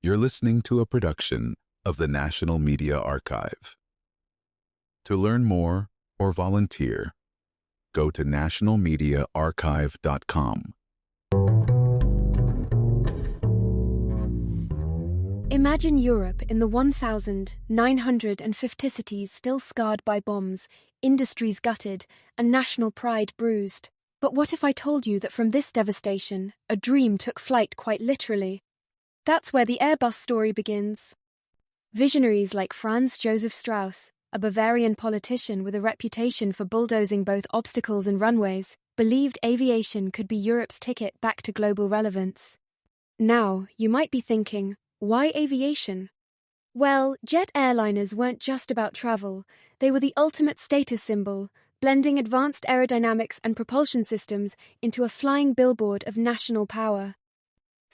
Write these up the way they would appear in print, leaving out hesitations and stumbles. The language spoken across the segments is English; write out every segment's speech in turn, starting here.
You're listening to a production of the National Media Archive. To learn more or volunteer, go to nationalmediaarchive.com. Imagine Europe in the 1950 cities still scarred by bombs, industries gutted, and national pride bruised. But what if I told you that from this devastation, a dream took flight quite literally? That's where the Airbus story begins. Visionaries like Franz Joseph Strauss, a Bavarian politician with a reputation for bulldozing both obstacles and runways, believed aviation could be Europe's ticket back to global relevance. Now, you might be thinking, why aviation? Well, jet airliners weren't just about travel. They were the ultimate status symbol, blending advanced aerodynamics and propulsion systems into a flying billboard of national power.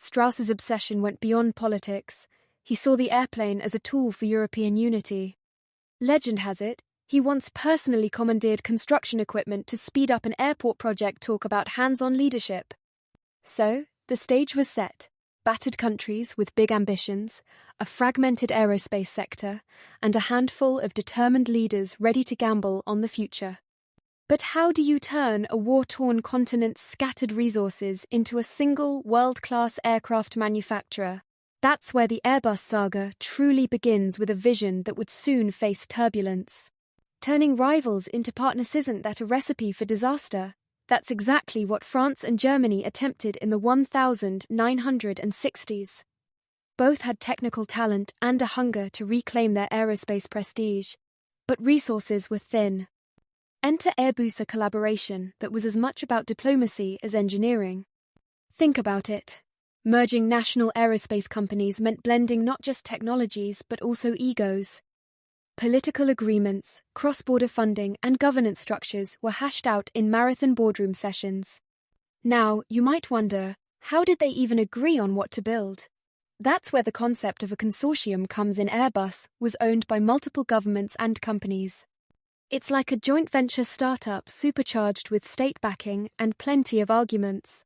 Strauss's obsession went beyond politics. He saw the airplane as a tool for European unity. Legend has it, he once personally commandeered construction equipment to speed up an airport project talk about hands-on leadership. So, the stage was set. Battered countries with big ambitions, a fragmented aerospace sector, and a handful of determined leaders ready to gamble on the future. But how do you turn a war-torn continent's scattered resources into a single world-class aircraft manufacturer? That's where the Airbus saga truly begins, with a vision that would soon face turbulence. Turning rivals into partners, isn't that a recipe for disaster? That's exactly what France and Germany attempted in the 1960s. Both had technical talent and a hunger to reclaim their aerospace prestige, but resources were thin. Enter Airbus, a collaboration that was as much about diplomacy as engineering. Think about it. Merging national aerospace companies meant blending not just technologies but also egos. Political agreements, cross-border funding, and governance structures were hashed out in marathon boardroom sessions. Now, you might wonder, how did they even agree on what to build? That's where the concept of a consortium comes in. Airbus was owned by multiple governments and companies. It's like a joint venture startup supercharged with state backing and plenty of arguments.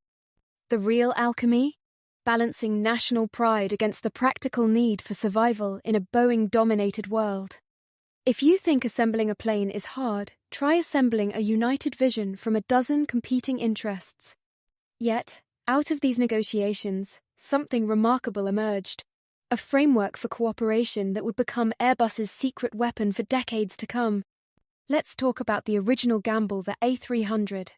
The real alchemy? Balancing national pride against the practical need for survival in a Boeing-dominated world. If you think assembling a plane is hard, try assembling a united vision from a dozen competing interests. Yet, out of these negotiations, something remarkable emerged. A framework for cooperation that would become Airbus's secret weapon for decades to come. Let's talk about the original gamble, the A300.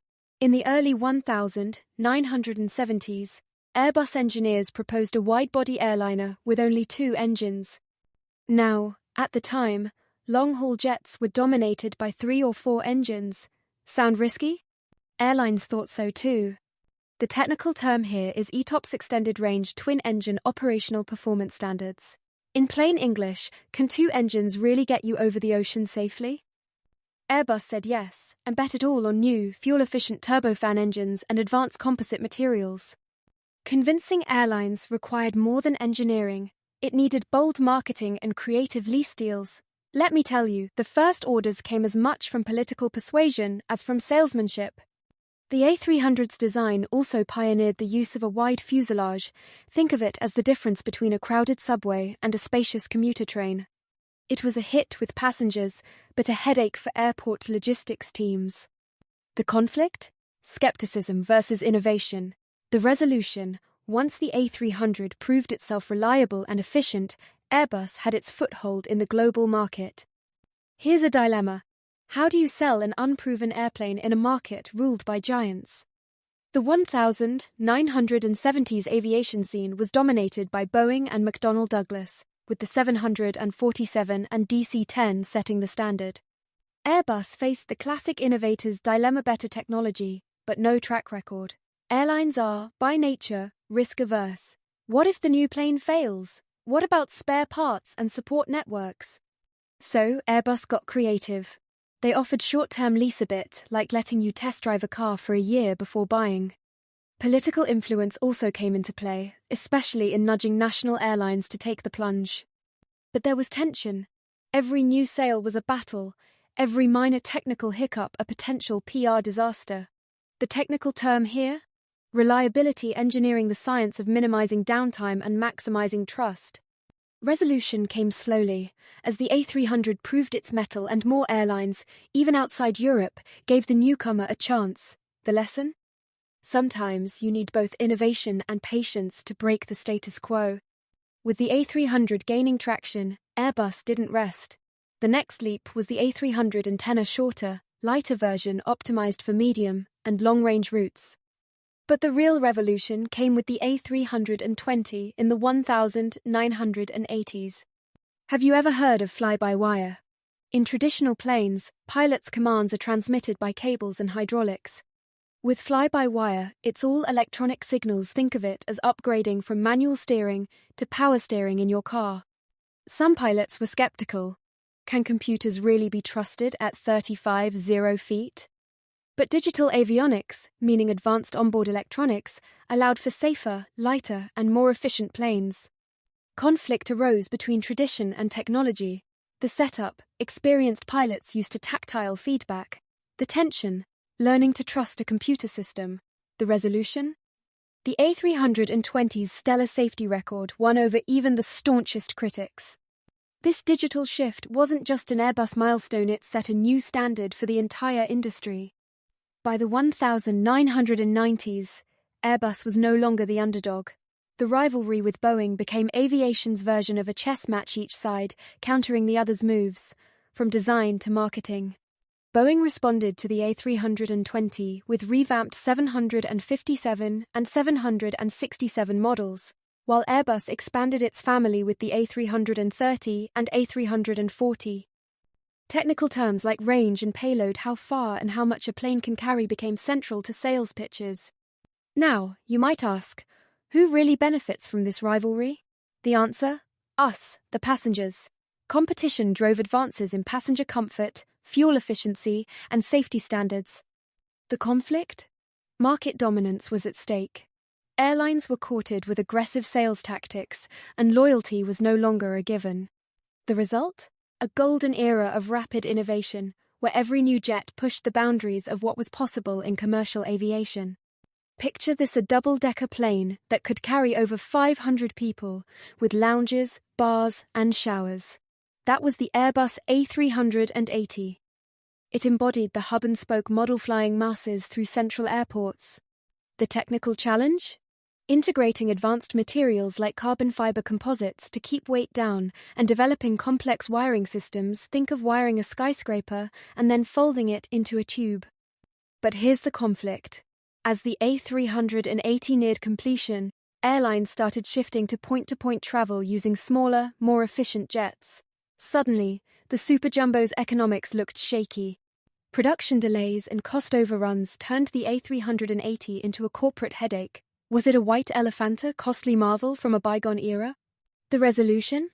In the early 1970s, Airbus engineers proposed a wide-body airliner with only 2 engines. Now, at the time, long-haul jets were dominated by 3 or 4 engines. Sound risky? Airlines thought so too. The technical term here is ETOPS, Extended Range Twin-Engine Operational Performance Standards. In plain English, can 2 engines really get you over the ocean safely? Airbus said yes, and bet it all on new, fuel-efficient turbofan engines and advanced composite materials. Convincing airlines required more than engineering. It needed bold marketing and creative lease deals. Let me tell you, the first orders came as much from political persuasion as from salesmanship. The A300's design also pioneered the use of a wide fuselage. Think of it as the difference between a crowded subway and a spacious commuter train. It was a hit with passengers, but a headache for airport logistics teams. The conflict? Skepticism versus innovation. The resolution: once the A300 proved itself reliable and efficient, Airbus had its foothold in the global market. Here's a dilemma. How do you sell an unproven airplane in a market ruled by giants? The 1970s aviation scene was dominated by Boeing and McDonnell Douglas, with the 747 and DC-10 setting the standard. Airbus faced the classic innovator's dilemma: better technology, but no track record. Airlines are, by nature, risk-averse. What if the new plane fails? What about spare parts and support networks? So, Airbus got creative. They offered short-term lease, a bit like letting you test drive a car for a year before buying. Political influence also came into play, especially in nudging national airlines to take the plunge. But there was tension. Every new sale was a battle, every minor technical hiccup a potential PR disaster. The technical term here? reliability engineering the science of minimizing downtime and maximizing trust. Resolution came slowly, as the A300 proved its mettle and more airlines, even outside Europe, gave the newcomer a chance. The lesson? Sometimes you need both innovation and patience to break the status quo. With the A300 gaining traction, Airbus didn't rest. The next leap was the A310, a shorter, lighter version optimized for medium and long-range routes. But the real revolution came with the A320 in the 1980s. Have you ever heard of fly-by-wire? In traditional planes, pilots' commands are transmitted by cables and hydraulics. With fly-by-wire, it's all electronic signals. Think of it as upgrading from manual steering to power steering in your car. Some pilots were skeptical. Can computers really be trusted at 35,000 feet? But digital avionics, meaning advanced onboard electronics, allowed for safer, lighter, and more efficient planes. Conflict arose between tradition and technology. The setup, experienced pilots used to tactile feedback. The tension, learning to trust a computer system. The resolution? The A320's stellar safety record won over even the staunchest critics. This digital shift wasn't just an Airbus milestone, it set a new standard for the entire industry. By the 1990s, Airbus was no longer the underdog. The rivalry with Boeing became aviation's version of a chess match, each side countering the other's moves, from design to marketing. Boeing responded to the A320 with revamped 757 and 767 models, while Airbus expanded its family with the A330 and A340. Technical terms like range and payload, how far and how much a plane can carry, became central to sales pitches. Now, you might ask, who really benefits from this rivalry? The answer? Us, the passengers. Competition drove advances in passenger comfort, fuel efficiency, and safety standards. The conflict? Market dominance was at stake. Airlines were courted with aggressive sales tactics, and loyalty was no longer a given. The result? A golden era of rapid innovation, where every new jet pushed the boundaries of what was possible in commercial aviation. Picture this: a double-decker plane that could carry over 500 people, with lounges, bars, and showers. That was the Airbus A380. It embodied the hub-and-spoke model, flying masses through central airports. The technical challenge? Integrating advanced materials like carbon fiber composites to keep weight down and developing complex wiring systems. Think of wiring a skyscraper and then folding it into a tube. But here's the conflict. As the A380 neared completion, airlines started shifting to point-to-point travel using smaller, more efficient jets. Suddenly, the Super Jumbo's economics looked shaky. Production delays and cost overruns turned the A380 into a corporate headache. Was it a white elephant, a costly marvel from a bygone era? The resolution?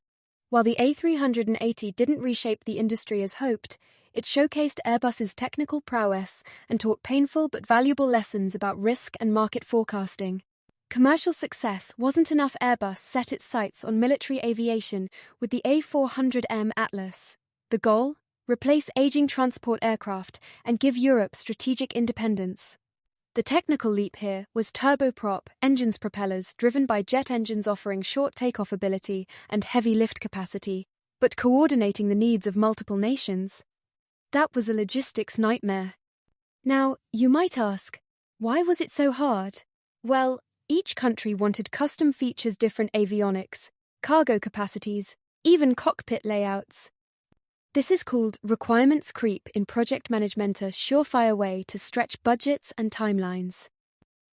While the A380 didn't reshape the industry as hoped, it showcased Airbus's technical prowess and taught painful but valuable lessons about risk and market forecasting. Commercial success wasn't enough. Airbus set its sights on military aviation with the A400M Atlas. The goal? Replace aging transport aircraft and give Europe strategic independence. The technical leap here was turboprop engines, propellers driven by jet engines offering short takeoff ability and heavy lift capacity, but coordinating the needs of multiple nations. That was a logistics nightmare. Now, you might ask, why was it so hard? Well, each country wanted custom features, different avionics, cargo capacities, even cockpit layouts. This is called requirements creep in project management, a surefire way to stretch budgets and timelines.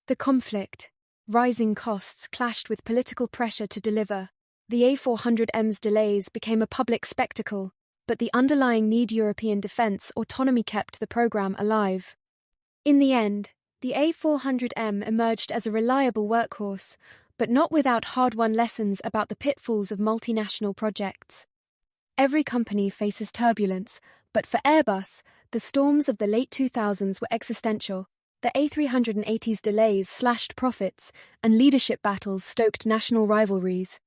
The conflict, rising costs clashed with political pressure to deliver. The A400M's delays became a public spectacle, but the underlying need, European defense autonomy, kept the program alive. In the end, the A400M emerged as a reliable workhorse, but not without hard-won lessons about the pitfalls of multinational projects. Every company faces turbulence, but for Airbus, the storms of the late 2000s were existential. The A380's delays slashed profits, and leadership battles stoked national rivalries.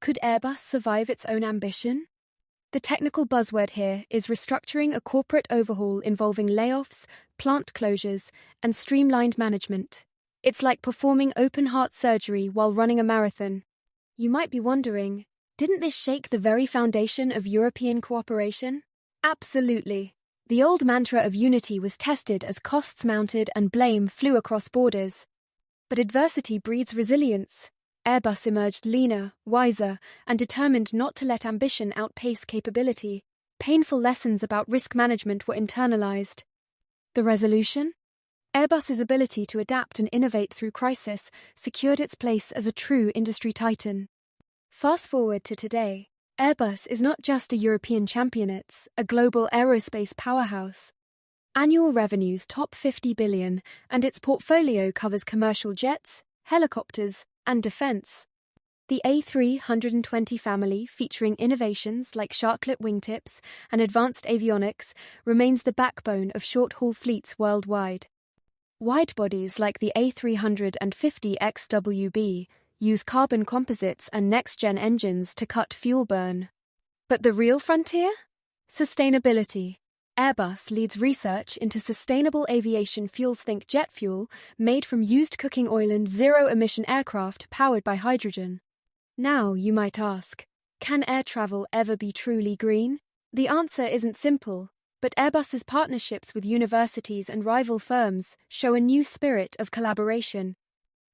Could Airbus survive its own ambition? The technical buzzword here is restructuring, a corporate overhaul involving layoffs, plant closures, and streamlined management. It's like performing open-heart surgery while running a marathon. You might be wondering, didn't this shake the very foundation of European cooperation? Absolutely. The old mantra of unity was tested as costs mounted and blame flew across borders. But adversity breeds resilience. Airbus emerged leaner, wiser, and determined not to let ambition outpace capability. Painful lessons about risk management were internalized. The resolution? Airbus's ability to adapt and innovate through crisis secured its place as a true industry titan. Fast forward to today, Airbus is not just a European champion, it's a global aerospace powerhouse. Annual revenues top 50 billion, and its portfolio covers commercial jets, helicopters, and defense. The A320 family, featuring innovations like sharklet wingtips and advanced avionics, remains the backbone of short-haul fleets worldwide. Widebodies like the A350XWB use carbon composites and next-gen engines to cut fuel burn. But the real frontier? Sustainability. Airbus leads research into sustainable aviation fuels. Think jet fuel, made from used cooking oil and zero-emission aircraft powered by hydrogen. Now, you might ask, can air travel ever be truly green? The answer isn't simple, but Airbus's partnerships with universities and rival firms show a new spirit of collaboration.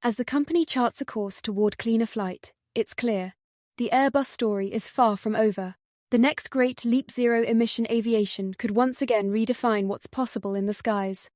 As the company charts a course toward cleaner flight, it's clear, the Airbus story is far from over. The next great leap, zero-emission aviation, could once again redefine what's possible in the skies.